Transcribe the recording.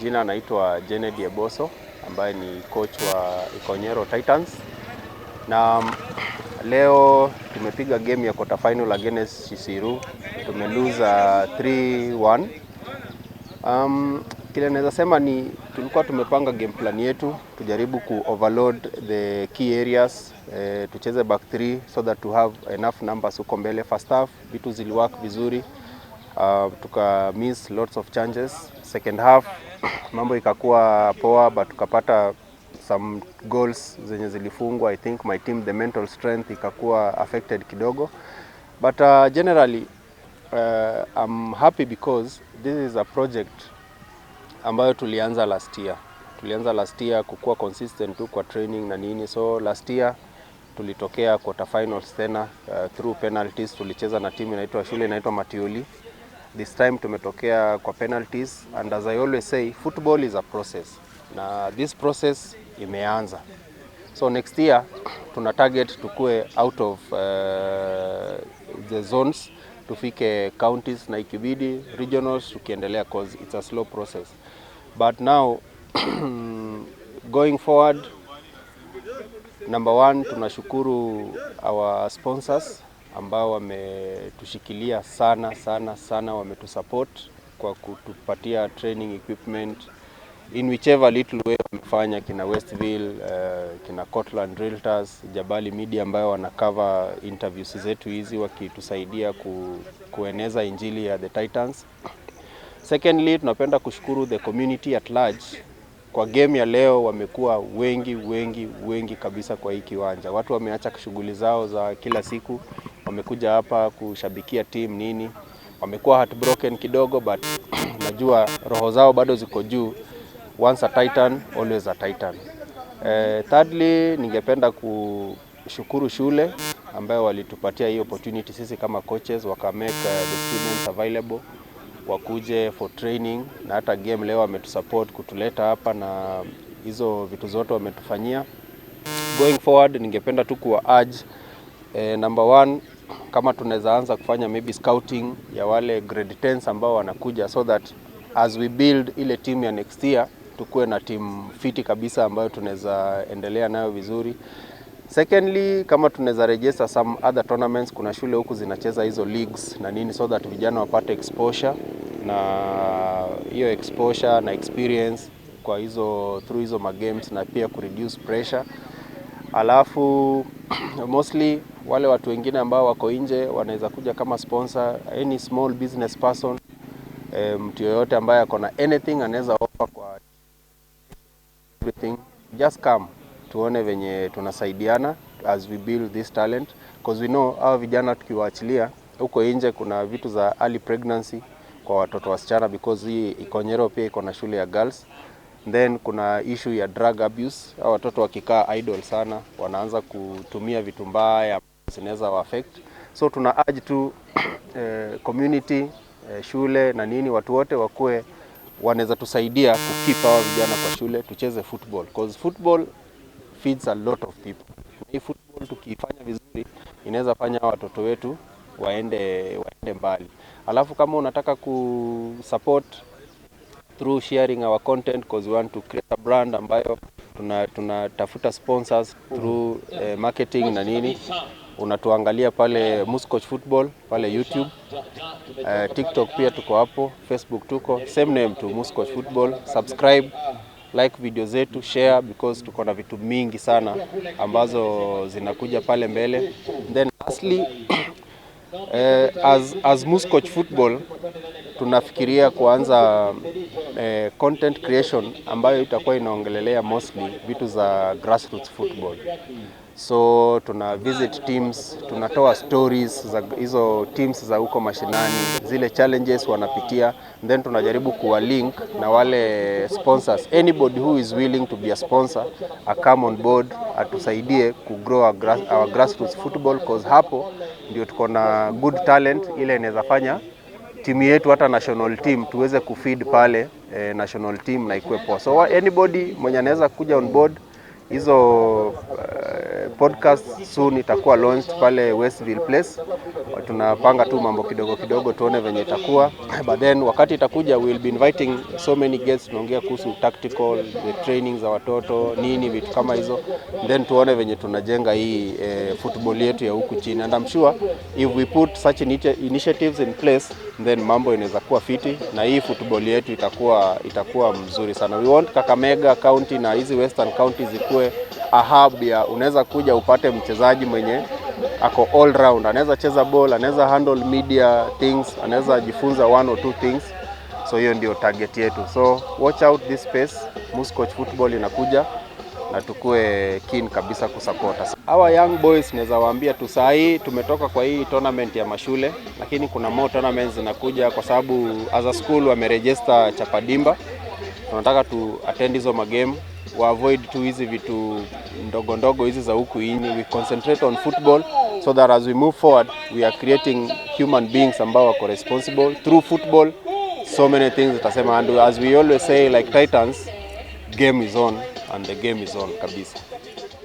majina anaitwa Kennedy Eboso ambaye ni coach wa Ikonyero Titans. Na leo tumepiga game ya quarter final against Chisiru. Tumelose 3-1. Kile naweza sema ni tulikuwa tumepanga game plan yetu, tujaribu overload the key areas, tucheze back 3 so that to have enough numbers huko mbele. First half vitu ziliwork vizuri, tuka miss lots of chances. Second half mambo ikakuwa poa, but tukapata some goals zenye zilifungwa. I think my team, the mental strength ikakuwa affected kidogo, but generally I'm happy because this is a project ambayo tulianza last year kukua consistent tu kwa training na nini. So last year tulitokea quarter finals tena, through penalties tulicheza na timu inaitwa shule inaitwa Matioli. This time tumetokea kwa penalties, and as I always say, football is a process, na this process imeanza. So next year tuna target tukue out of the zones, tufike counties na ikibidi regionals tukiendelea, cause it's a slow process. But now going forward, number one, tunashukuru our sponsors ambao wametushikilia sana, wametusupport kwa kutupatia training equipment in whichever little way wamefanya, kina Westville, kina Cortland Realtors, Jabali Media ambayo wanacover interviews zetu hizi wakitusaidia kueneza injili ya the Titans. Secondly, tunapenda kushukuru the community at large. Kwa game ya leo wamekuwa wengi kabisa kwa hii kiwanja. Watu wameacha shughuli zao za kila siku, wamekuja hapa kushabikia team nini. Wamekuwa heartbroken kidogo, but najua roho zao bado ziko juu. Once a Titan, always a Titan. Thirdly, ningependa kushukuru shule ambayo walitupatia hii opportunity sisi kama coaches, wakamake the students available wakuje for training, na hata game leo wametusupport kutuleta hapa na hizo vitu zote wametufanyia. Going forward, ningependa tu kuwa urge, number one, kama tunaweza anza kufanya maybe scouting ya wale grade 10s ambao wanakuja, so that as we build ile team ya next year tukue na team fiti kabisa ambayo tunaweza endelea nayo vizuri. Secondly, kama tunaweza register some other tournaments, kuna shule huku zinacheza hizo leagues na nini, so that vijana wapate exposure, na hiyo exposure na experience kwa hizo through hizo games, na pia kureduce pressure. Alafu mostly wale watu wengine ambao wako nje wanaweza kuja kama sponsor, any small business person, mtu yoyote ambaye ako na anything anaweza offer kwa everything, just come tuone venye tunasaidiana as we build this talent, because we know hao vijana tukiwaachilia huko nje kuna vitu za early pregnancy kwa watoto wasichana, because hii Ikonyero pia iko na shule ya girls. Then kuna issue ya drug abuse, hao watoto wakikaa idle sana wanaanza kutumia vitu mbaya zinaweza wa affect. So tuna urge tu community, shule na nini, watu wote wakue wanaweza tusaidia kukeep hao vijana kwa shule, tucheze football, because football feeds a lot of people. Hii football tukifanya vizuri inaweza fanya watoto wetu waende mbali. Alafu kama unataka kusupport through sharing our content, because we want to create a brand ambayo tunatafuta sponsors through marketing na nini, unatuangalia pale Muscoach Football pale YouTube, TikTok pia tuko hapo, Facebook tuko same name to Muscoach Football. Subscribe, like video zetu, share, because tuko na vitu mingi sana ambazo zinakuja pale mbele. Then lastly, as Muscoach Football tunafikiria kuanza content creation ambayo itakuwa inaongelelea mostly vitu za grassroots football. So tuna visit teams, tunatoa stories za hizo teams za huko mashinani, zile challenges wanapitia, then tunajaribu kuwa link na wale sponsors. Anybody who is willing to be a sponsor, come on board, atusaidie kugrow our grassroots football, because hapo ndio tuko na good talent ile inaweza fanya timu yetu hata national team tuweze kufeed pale national team na ikuwe poa. So anybody mwenye anaweza kuja on board hizo podcast soon itakuwa launched pale Westville Place. Tunapanga tu mambo kidogo kidogo tuone venye itakuwa. But then wakati itakuja we'll be inviting so many guests, tunaongea kuhusu tactical, the training za watoto, nini vitu kama hizo. Then tuone venye tunajenga hii football yetu ya huku chini. And I'm sure if we put such initiatives in place, then mambo inaweza kuwa fiti na hii football yetu itakuwa mzuri sana. We want Kakamega County na hizi Western Counties zikuwe a hub ya unaweza kuja upate mchezaji mwenye ako all round, anaweza cheza ball, anaweza handle media things, anaweza jifunza 1 or 2 things. So hiyo ndio target yetu. So watch out this space. Muscoach Football inakuja na tukue keen kabisa kusupport us. Our young boys naweza waambia tu saa hii tumetoka kwa hii tournament ya mashule, lakini kuna more tournaments zinakuja kwa sababu as a school wameregister Chapadimba. Tunataka tu attend hizo magame, wa avoid tu hizi vitu ndogo ndogo hizi za huku ini. We concentrate on football so that as we move forward we are creating human beings ambao wako responsible through football. So many things tutasema, and as we always say like Titans, game is on and the game is on kabisa.